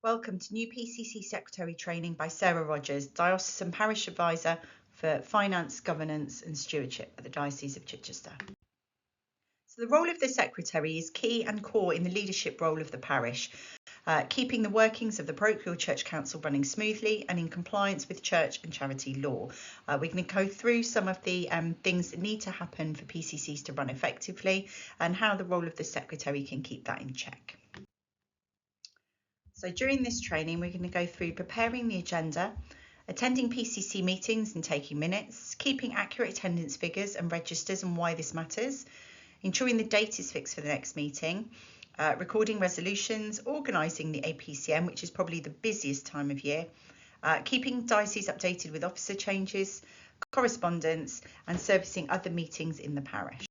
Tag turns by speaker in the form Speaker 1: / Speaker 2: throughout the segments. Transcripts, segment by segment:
Speaker 1: Welcome to new PCC Secretary Training by Sarah Rogers, Diocesan Parish Advisor for Finance, Governance and Stewardship at the Diocese of Chichester. So the role of the Secretary is key and core in the leadership role of the parish, keeping the workings of the parochial church council running smoothly and in compliance with church and charity law. We're going to go through some of the things that need to happen for PCCs to run effectively and how the role of the Secretary can keep that in check. So during this training, we're going to go through preparing the agenda, attending PCC meetings and taking minutes, keeping accurate attendance figures and registers and why this matters, ensuring the date is fixed for the next meeting, recording resolutions, organising the APCM, which is probably the busiest time of year, keeping diocese updated with officer changes, correspondence and servicing other meetings in the parish.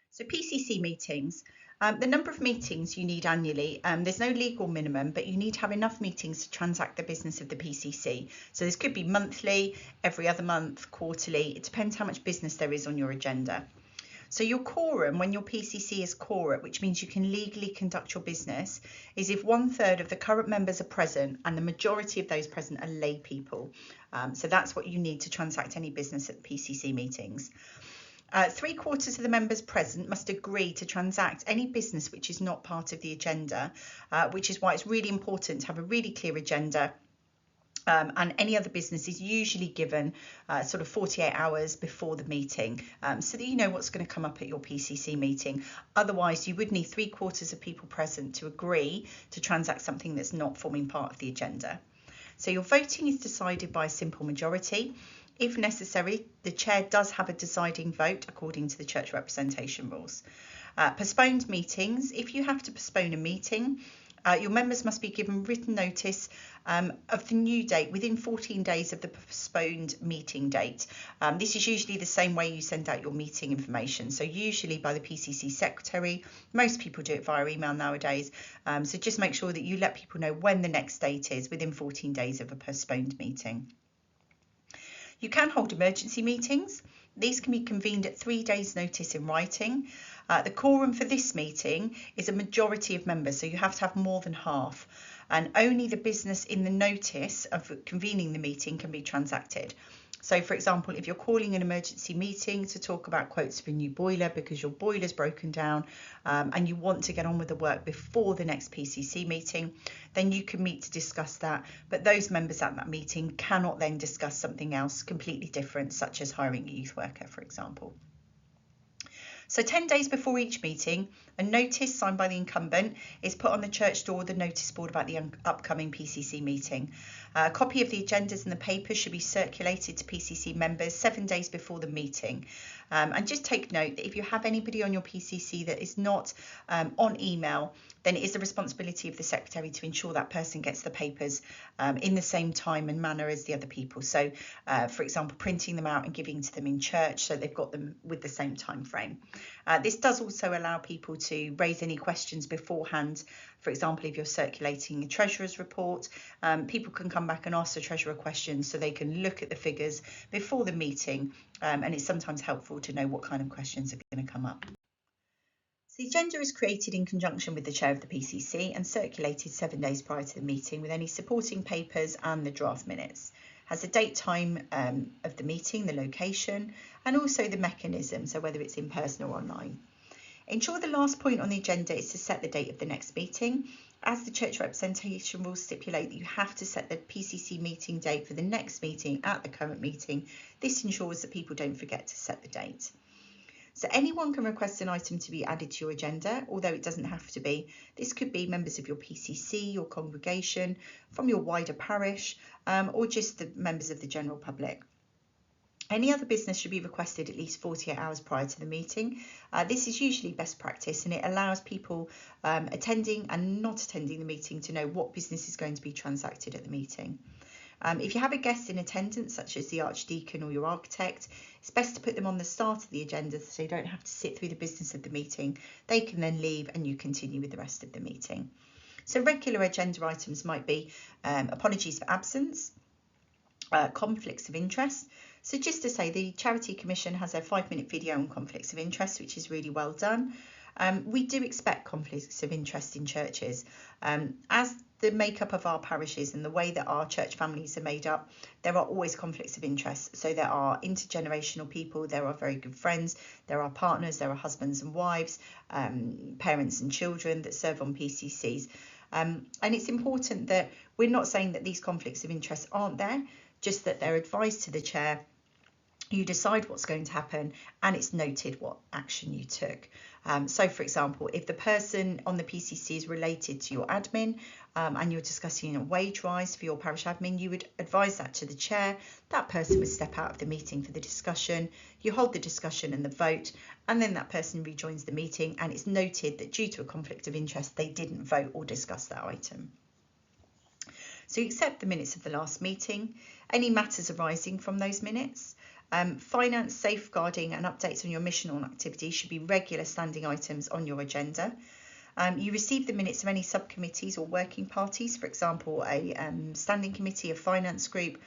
Speaker 1: So PCC meetings. The number of meetings you need annually, there's no legal minimum, but you need to have enough meetings to transact the business of the PCC. So this could be monthly, every other month, quarterly. It depends how much business there is on your agenda. So your quorum, when your PCC is quorate, which means you can legally conduct your business, is if 1/3 of the current members are present and the majority of those present are lay people. So that's what you need to transact any business at the PCC meetings. 3/4 of the members present must agree to transact any business which is not part of the agenda, which is why it's really important to have a really clear agenda. And any other business is usually given sort of 48 hours before the meeting, so that you know what's going to come up at your PCC meeting. Otherwise, you would need 3/4 of people present to agree to transact something that's not forming part of the agenda. So your voting is decided by a simple majority. If necessary, the chair does have a deciding vote according to the church representation rules. Postponed meetings. If you have to postpone a meeting, your members must be given written notice of the new date within 14 days of the postponed meeting date. This is usually the same way you send out your meeting information. So usually by the PCC Secretary. Most people do it via email nowadays. So just make sure that you let people know when the next date is within 14 days of a postponed meeting. You can hold emergency meetings. These can be convened at 3 days' notice in writing. The quorum for this meeting is a majority of members, so you have to have more than half. And only the business in the notice of convening the meeting can be transacted. So, for example, if you're calling an emergency meeting to talk about quotes for a new boiler because your boiler's broken down and you want to get on with the work before the next PCC meeting, then you can meet to discuss that. But those members at that meeting cannot then discuss something else completely different, such as hiring a youth worker, for example. So 10 days before each meeting, a notice signed by the incumbent is put on the church door, the notice board about the upcoming PCC meeting. A copy of the agendas and the papers should be circulated to PCC members 7 days before the meeting. And just take note that if you have anybody on your PCC that is not on email, then it is the responsibility of the Secretary to ensure that person gets the papers in the same time and manner as the other people. So, for example, printing them out and giving to them in church so they've got them with the same time frame. This does also allow people to raise any questions beforehand. For example, if you're circulating a treasurer's report, people can come back and ask the treasurer questions so they can look at the figures before the meeting, and it's sometimes helpful to know what kind of questions are going to come up. So the agenda is created in conjunction with the chair of the PCC and circulated 7 days prior to the meeting with any supporting papers and the draft minutes. Has the date, time of the meeting, the location, and also the mechanism, so whether it's in person or online. Ensure the last point on the agenda is to set the date of the next meeting. As the church representation rules stipulate that you have to set the PCC meeting date for the next meeting at the current meeting, this ensures that people don't forget to set the date. So anyone can request an item to be added to your agenda, although it doesn't have to be. This could be members of your PCC, your congregation, from your wider parish, or just the members of the general public. Any other business should be requested at least 48 hours prior to the meeting. This is usually best practice and it allows people attending and not attending the meeting to know what business is going to be transacted at the meeting. If you have a guest in attendance, such as the Archdeacon or your architect, it's best to put them on the start of the agenda so they don't have to sit through the business of the meeting. They can then leave and you continue with the rest of the meeting. So regular agenda items might be apologies for absence, conflicts of interest. So just to say, the Charity Commission has a 5-minute video on conflicts of interest, which is really well done. We do expect conflicts of interest in churches. As the makeup of our parishes and the way that our church families are made up, there are always conflicts of interest. So there are intergenerational people, there are very good friends, there are partners, there are husbands and wives, parents and children that serve on PCCs. And it's important that we're not saying that these conflicts of interest aren't there, just that they're advised to the chair. You decide what's going to happen and it's noted what action you took. So for example, if the person on the PCC is related to your admin and you're discussing a wage rise for your parish admin, you would advise that to the chair. That person would step out of the meeting for the discussion. You hold the discussion and the vote, and then that person rejoins the meeting, and it's noted that due to a conflict of interest, they didn't vote or discuss that item. So you accept the minutes of the last meeting, any matters arising from those minutes. Finance, safeguarding and updates on your mission or activity should be regular standing items on your agenda. You receive the minutes of any subcommittees or working parties, for example, a standing committee, a finance group,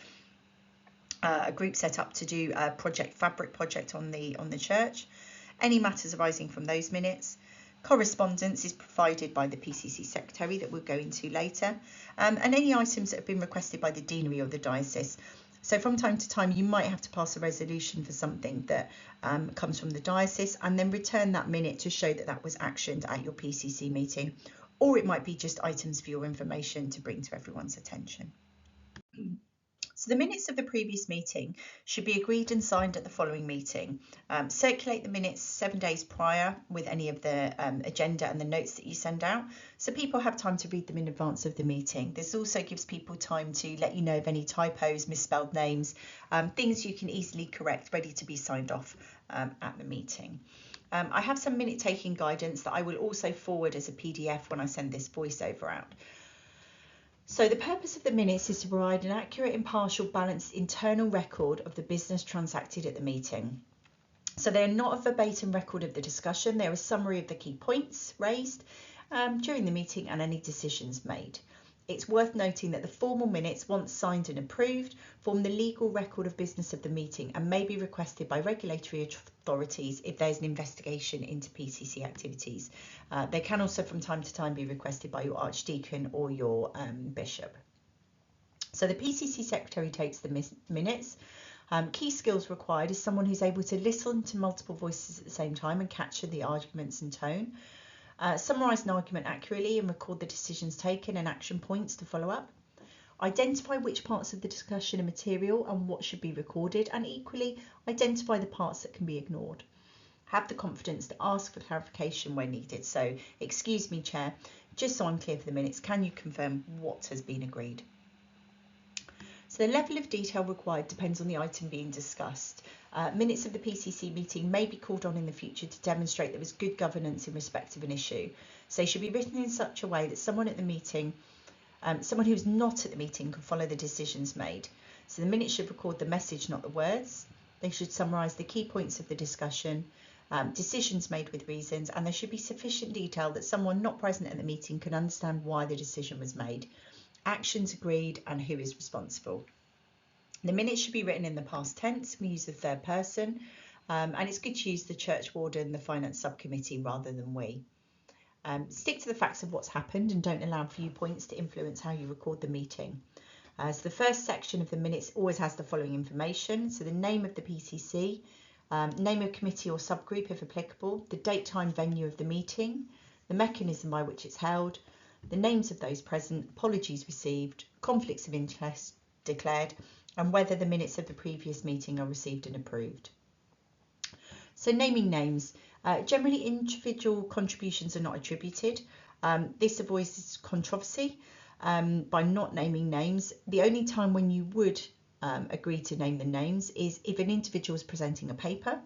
Speaker 1: a group set up to do a fabric project on the church. Any matters arising from those minutes. Correspondence is provided by the PCC Secretary that we'll go into later, and any items that have been requested by the deanery or the diocese. So from time to time, you might have to pass a resolution for something that comes from the diocese and then return that minute to show that that was actioned at your PCC meeting, or it might be just items for your information to bring to everyone's attention. So the minutes of the previous meeting should be agreed and signed at the following meeting. Circulate the minutes 7 days prior with any of the agenda and the notes that you send out, so people have time to read them in advance of the meeting. This also gives people time to let you know of any typos, misspelled names, things you can easily correct, ready to be signed off at the meeting. I have some minute taking guidance that I will also forward as a PDF when I send this voiceover out. So the purpose of the minutes is to provide an accurate, impartial, balanced internal record of the business transacted at the meeting. So they're not a verbatim record of the discussion, they're a summary of the key points raised during the meeting and any decisions made. It's worth noting that the formal minutes, once signed and approved, form the legal record of business of the meeting and may be requested by regulatory authorities if there's an investigation into PCC activities. They can also from time to time be requested by your archdeacon or your bishop. So the PCC Secretary takes the minutes. Key skills required is someone who's able to listen to multiple voices at the same time and capture the arguments and tone. Summarise an argument accurately and record the decisions taken and action points to follow up. Identify which parts of the discussion are material and what should be recorded, and equally identify the parts that can be ignored. Have the confidence to ask for clarification where needed. So, excuse me, Chair, just so I'm clear for the minutes, can you confirm what has been agreed? So the level of detail required depends on the item being discussed. Minutes of the PCC meeting may be called on in the future to demonstrate there was good governance in respect of an issue. So they should be written in such a way that someone at the meeting, someone who's not at the meeting can follow the decisions made. So the minutes should record the message, not the words. They should summarise the key points of the discussion, decisions made with reasons, and there should be sufficient detail that someone not present at the meeting can understand why the decision was made, actions agreed, and who is responsible. The minutes should be written in the past tense. We use the third person, and it's good to use the church warden, the finance subcommittee, rather than we. Stick to the facts of what's happened and don't allow viewpoints to influence how you record the meeting. So the first section of the minutes always has the following information. So the name of the PCC, name of committee or subgroup if applicable, the date, time, venue of the meeting, the mechanism by which it's held, the names of those present, apologies received, conflicts of interest declared, and whether the minutes of the previous meeting are received and approved. So naming names. Generally individual contributions are not attributed. This avoids controversy by not naming names. The only time when you would agree to name the names is if an individual is presenting a paper,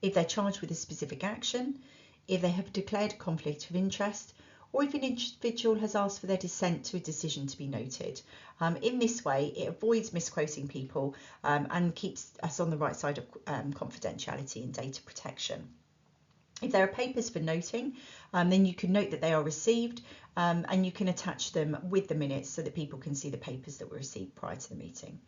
Speaker 1: if they're charged with a specific action, if they have declared a conflict of interest, or if an individual has asked for their dissent to a decision to be noted. In this way, it avoids misquoting people and keeps us on the right side of confidentiality and data protection. If there are papers for noting, then you can note that they are received and you can attach them with the minutes so that people can see the papers that were received prior to the meeting.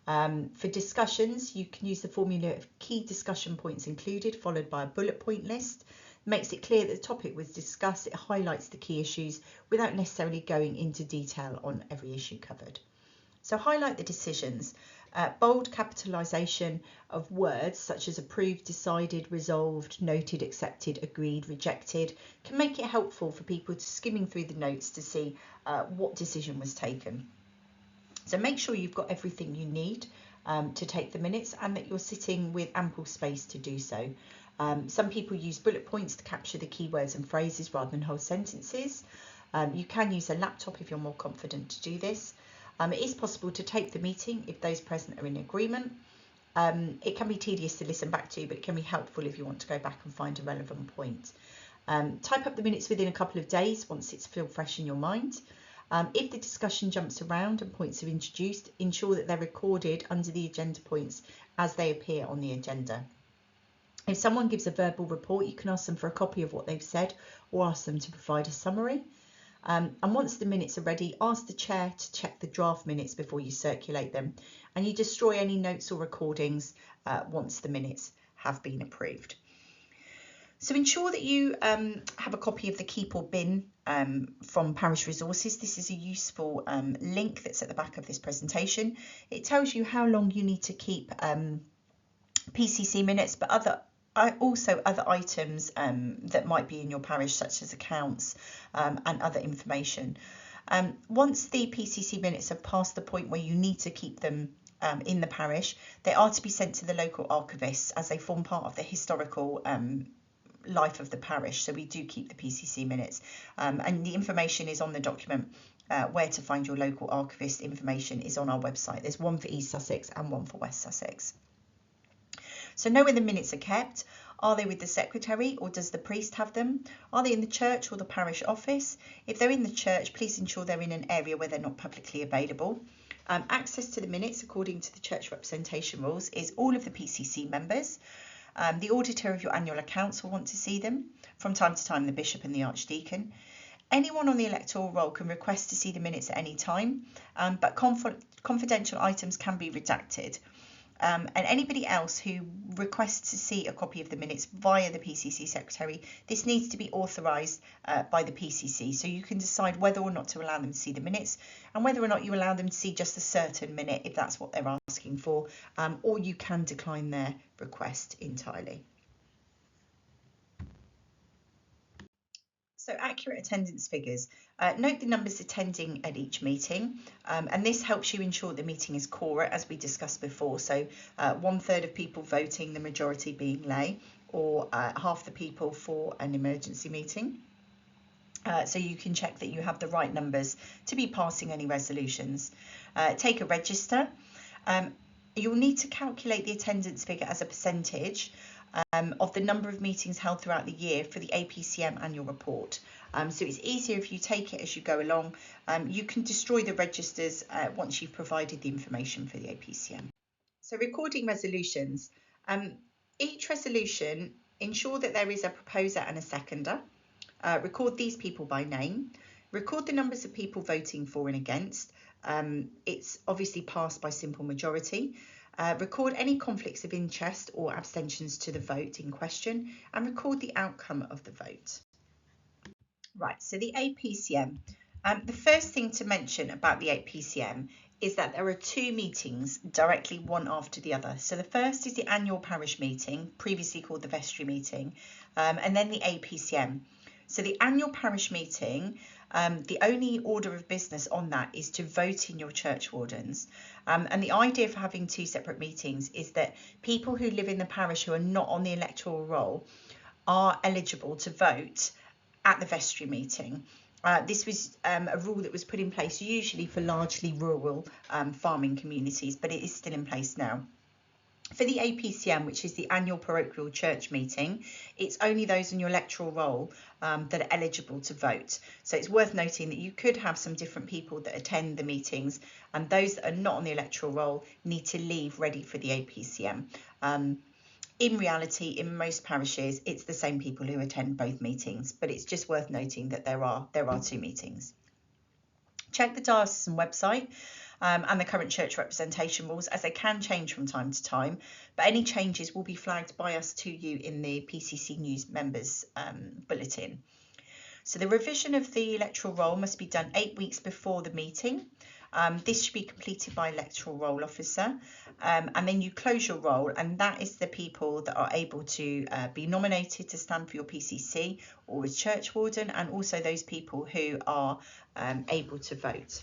Speaker 1: For discussions, you can use the formula of key discussion points included, followed by a bullet point list. makes it clear that the topic was discussed. It highlights the key issues without necessarily going into detail on every issue covered. So highlight the decisions. Bold capitalisation of words such as approved, decided, resolved, noted, accepted, agreed, rejected can make it helpful for people skimming through the notes to see what decision was taken. So make sure you've got everything you need to take the minutes and that you're sitting with ample space to do so. Some people use bullet points to capture the keywords and phrases rather than whole sentences. You can use a laptop if you're more confident to do this. It is possible to tape the meeting if those present are in agreement. It can be tedious to listen back to, but it can be helpful if you want to go back and find a relevant point. Type up the minutes within a couple of days once it's still fresh in your mind. If the discussion jumps around and points are introduced, ensure that they're recorded under the agenda points as they appear on the agenda. If someone gives a verbal report, you can ask them for a copy of what they've said or ask them to provide a summary. And once the minutes are ready, ask the chair to check the draft minutes before you circulate them, and you destroy any notes or recordings once the minutes have been approved. So ensure that you have a copy of the Keep or Bin from Parish Resources. This is a useful link that's at the back of this presentation. It tells you how long you need to keep PCC minutes, but also other items that might be in your parish, such as accounts and other information. Once the PCC minutes have passed the point where you need to keep them in the parish, they are to be sent to the local archivists as they form part of the historical life of the parish. So we do keep the PCC minutes, and the information is on the document. Where to find your local archivist information is on our website. There's one for East Sussex and one for West Sussex. So know when the minutes are kept. Are they with the secretary or does the priest have them? Are they in the church or the parish office? If they're in the church, please ensure they're in an area where they're not publicly available. Access to the minutes according to the church representation rules is all of the PCC members. The auditor of your annual accounts will want to see them. From time to time, the bishop and the archdeacon. Anyone on the electoral roll can request to see the minutes at any time, but confidential items can be redacted. And anybody else who requests to see a copy of the minutes via the PCC Secretary, this needs to be authorised by the PCC. So you can decide whether or not to allow them to see the minutes and whether or not you allow them to see just a certain minute if that's what they're asking for, or you can decline their request entirely. So accurate attendance figures. Note the numbers attending at each meeting, and this helps you ensure the meeting is quorate, as we discussed before. So 1/3 of people voting, the majority being lay, or half the people for an emergency meeting. So you can check that you have the right numbers to be passing any resolutions. Take a register. You'll need to calculate the attendance figure as a percentage of the number of meetings held throughout the year for the APCM annual report. So it's easier if you take it as you go along. You can destroy the registers once you've provided the information for the APCM. So recording resolutions. Each resolution, ensure that there is a proposer and a seconder. Record these people by name. Record the numbers of people voting for and against. It's obviously passed by simple majority. Record any conflicts of interest or abstentions to the vote in question, and record the outcome of the vote. Right, so the APCM. The first thing to mention about the APCM is that there are two meetings directly one after the other. So the first is the annual parish meeting, previously called the vestry meeting, and then the APCM. So the annual parish meeting, the only order of business on that is to vote in your church wardens. And the idea for having two separate meetings is that people who live in the parish who are not on the electoral roll are eligible to vote at the vestry meeting. This was a rule that was put in place usually for largely rural farming communities, but it is still in place now. For the APCM, which is the annual parochial church meeting, it's only those on your electoral roll that are eligible to vote. So it's worth noting that you could have some different people that attend the meetings, and those that are not on the electoral roll need to leave ready for the APCM. In reality, in most parishes, it's the same people who attend both meetings, but it's just worth noting that there are two meetings. Check the diocesan website. and the current church representation rules, as they can change from time to time, but any changes will be flagged by us to you in the PCC News members bulletin. So the revision of the electoral roll must be done 8 weeks before the meeting. This should be completed by electoral roll officer, and then you close your roll, and that is the people that are able to be nominated to stand for your PCC or as church warden, and also those people who are able to vote.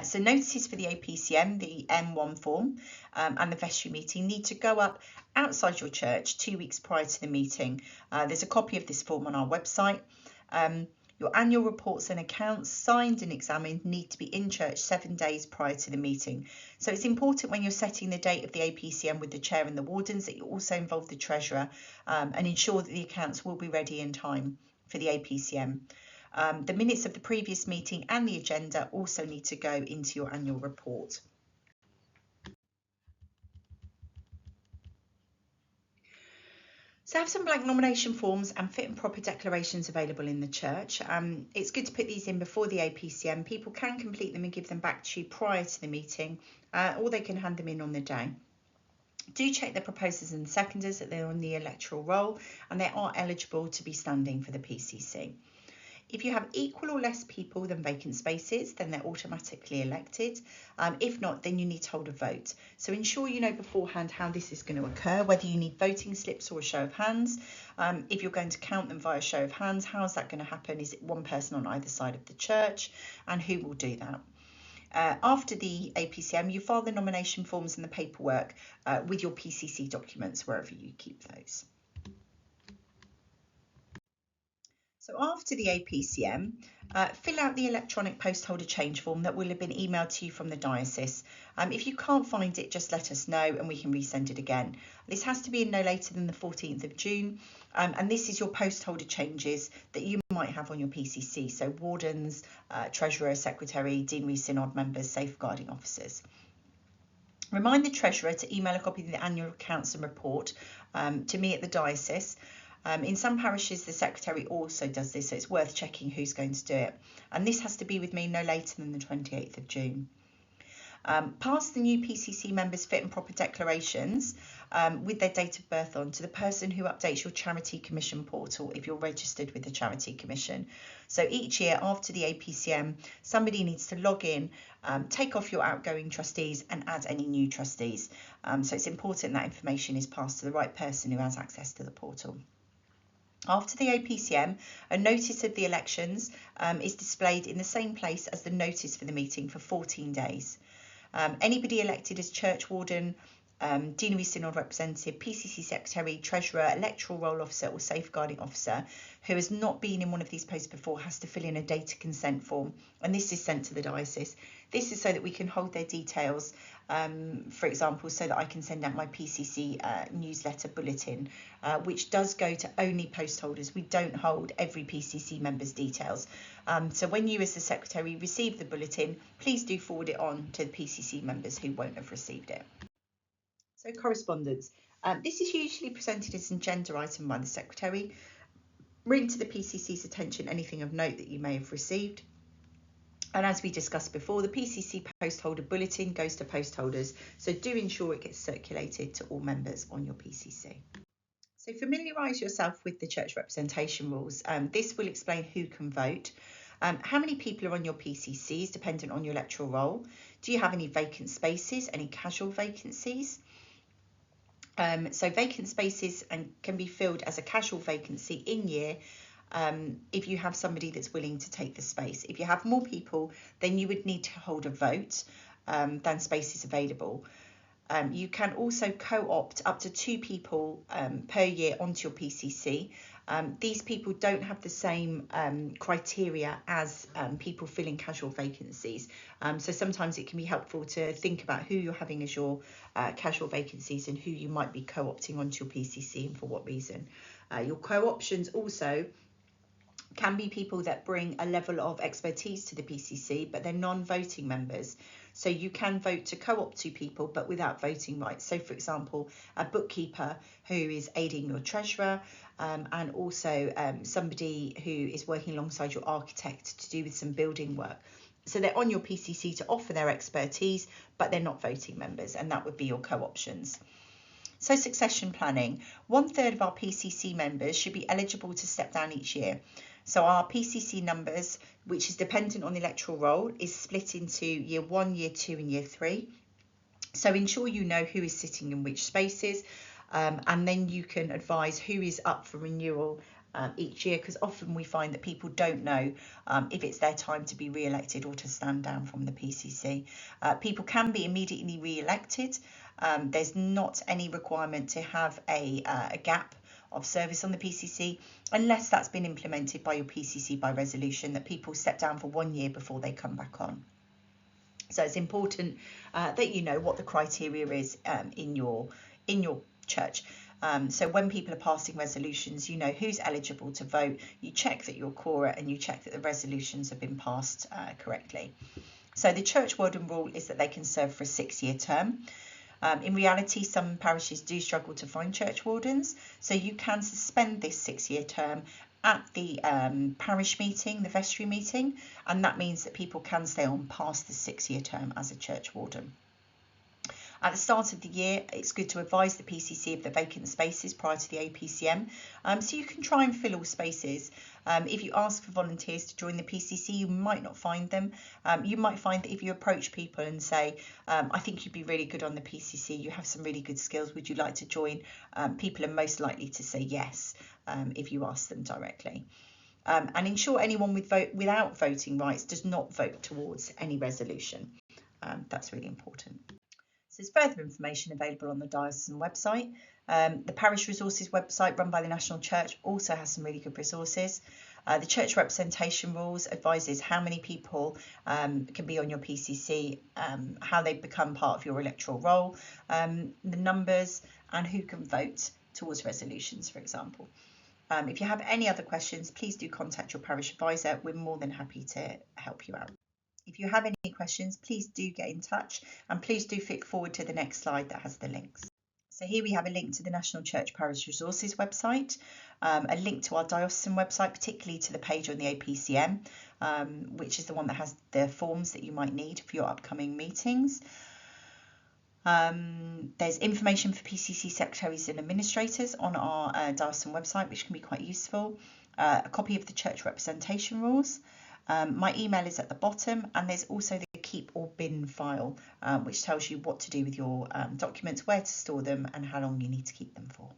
Speaker 1: So notices for the APCM, the M1 form, and the vestry meeting need to go up outside your church 2 weeks prior to the meeting. There's a copy of this form on our website. Your annual reports and accounts, signed and examined, need to be in church 7 days prior to the meeting. So it's important when you're setting the date of the APCM with the chair and the wardens that you also involve the treasurer and ensure that the accounts will be ready in time for the APCM. The minutes of the previous meeting and the agenda also need to go into your annual report. So have some blank nomination forms and fit and proper declarations available in the church. It's good to put these in before the APCM. People can complete them and give them back to you prior to the meeting, or they can hand them in on the day. Do check the proposers and seconders that they're on the electoral roll and they are eligible to be standing for the PCC. If you have equal or less people than vacant spaces, then they're automatically elected. If not, then you need to hold a vote. So ensure you know beforehand how this is going to occur, whether you need voting slips or a show of hands. If you're going to count them via show of hands, how is that going to happen? Is it one person on either side of the church? And who will do that? After the APCM, you file the nomination forms and the paperwork with your PCC documents, wherever you keep those. So after the APCM, fill out the electronic post holder change form that will have been emailed to you from the diocese. If you can't find it, just let us know and we can resend it again. This has to be in no later than the 14th of June, and this is your post holder changes that you might have on your PCC, so wardens, treasurer, secretary, deanery synod members, safeguarding officers. Remind the treasurer to email a copy of the annual accounts and report to me at the diocese. In some parishes, the secretary also does this, so it's worth checking who's going to do it. And this has to be with me no later than the 28th of June. Pass the new PCC members' fit and proper declarations with their date of birth on to the person who updates your Charity Commission portal if you're registered with the Charity Commission. So each year after the APCM, somebody needs to log in, take off your outgoing trustees and add any new trustees. So it's important that information is passed to the right person who has access to the portal. After the APCM, a notice of the elections is displayed in the same place as the notice for the meeting for 14 days. Anybody elected as church warden, deanery synod representative, PCC secretary, treasurer, electoral roll officer or safeguarding officer who has not been in one of these posts before has to fill in a data consent form, and this is sent to the diocese. This is so that we can hold their details, for example, so that I can send out my PCC newsletter bulletin, which does go to only post holders. We don't hold every PCC member's details. So when you as the secretary receive the bulletin, please do forward it on to the PCC members who won't have received it. So correspondence. This is usually presented as an agenda item by the secretary. Bring to the PCC's attention anything of note that you may have received. And as we discussed before, the PCC post holder bulletin goes to post holders, so do ensure it gets circulated to all members on your PCC. So familiarise yourself with the church representation rules. This will explain who can vote. How many people are on your PCC is dependent on your electoral roll. Do you have any vacant spaces, any casual vacancies? So vacant spaces can be filled as a casual vacancy in year if you have somebody that's willing to take the space. If you have more people, then you would need to hold a vote than spaces available. You can also co-opt up to 2 people per year onto your PCC. These people don't have the same criteria as people filling casual vacancies. So sometimes it can be helpful to think about who you're having as your casual vacancies and who you might be co-opting onto your PCC and for what reason. Your co-options also can be people that bring a level of expertise to the PCC, but they're non-voting members. So you can vote to co-opt 2 people, but without voting rights. So for example, a bookkeeper who is aiding your treasurer, and also somebody who is working alongside your architect to do with some building work. So they're on your PCC to offer their expertise, but they're not voting members, and that would be your co-options. So succession planning. 1/3 of our PCC members should be eligible to step down each year. So our PCC numbers, which is dependent on the electoral roll, is split into year 1, year 2 and year 3. So ensure you know who is sitting in which spaces, and then you can advise who is up for renewal each year, because often we find that people don't know if it's their time to be re-elected or to stand down from the PCC. People can be immediately re-elected. There's not any requirement to have a gap of service on the PCC unless that's been implemented by your PCC by resolution, that people step down for 1 year before they come back on. So it's important that you know what the criteria is in your church. So when people are passing resolutions, you know who's eligible to vote, you check that you're quora, and you check that the resolutions have been passed correctly. So the church warden rule is that they can serve for a 6-year term. In reality, some parishes do struggle to find church wardens, so you can suspend this 6-year term at the parish meeting, the vestry meeting, and that means that people can stay on past the 6-year term as a church warden. At the start of the year, it's good to advise the PCC of the vacant spaces prior to the APCM, so you can try and fill all spaces. If you ask for volunteers to join the PCC, you might not find them. You might find that if you approach people and say, I think you'd be really good on the PCC, you have some really good skills, would you like to join? People are most likely to say yes if you ask them directly. And ensure anyone without voting rights does not vote towards any resolution. That's really important. So there's further information available on the diocesan website. The Parish Resources website run by the National Church also has some really good resources. The Church Representation Rules advises how many people can be on your PCC, how they become part of your electoral roll, the numbers and who can vote towards resolutions, for example. If you have any other questions, please do contact your parish advisor. We're more than happy to help you out. If you have any questions, please do get in touch, and please do flick forward to the next slide that has the links. So here we have a link to the National Church Parish Resources website, a link to our diocesan website, particularly to the page on the APCM, which is the one that has the forms that you might need for your upcoming meetings. There's information for PCC secretaries and administrators on our diocesan website, which can be quite useful. A copy of the church representation rules. My email is at the bottom, and there's also the keep or bin file, which tells you what to do with your documents, where to store them and how long you need to keep them for.